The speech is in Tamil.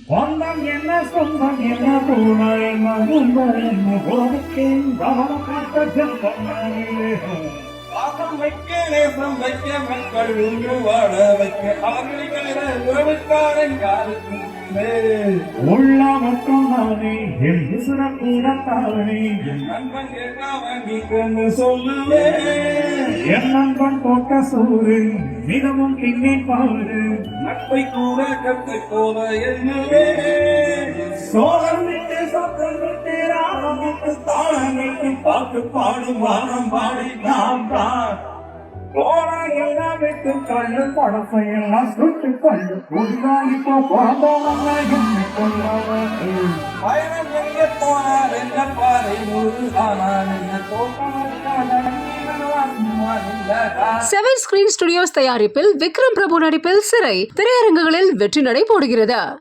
சொந்தம் என்ன சொந்தம் என்ன பூனா என்ன உங்கள் என்ன போதுக்கேன் கவனம் காட்ட செல்வம் பாசம் வைக்க நேசம் வைக்க மக்கள் ஒன்று வாழ வைக்க அவர்களுக்கு உறவுக்காரங்காலுக்கும் உள்ள மட்டும் நானே என் விசுர கூட தானே என் நண்பன் கேட்டாவன் நீ கொண்டு சொல்லுவேன் என் நண்பன் போட்ட சூறு மிகவும் கிண்ணி பாரு நட்பை கூட கத்தை போல என்னவே சோழம் விட்டு சொத்தம் விட்டு ராகம் விட்டு தாளம் விட்டு பாட்டு பாடும் வானம் பாடி நாம் தான் போனா எல்லாம் விட்டு கண்ணு படத்தை எல்லாம் சுட்டு கண்ணு புதிதா இப்போ பிறந்தவங்க என்ன கொள்ளாமல் பயணம் எங்கே போனார் என்ன பாதை முழு ஆனால் என்ன செவன் ஸ்கிரீன் ஸ்டுடியோஸ் தயாரிப்பில் விக்ரம் பிரபு நடிப்பில் சிறை திரையரங்குகளில் வெற்றி நடை போடுகிறது.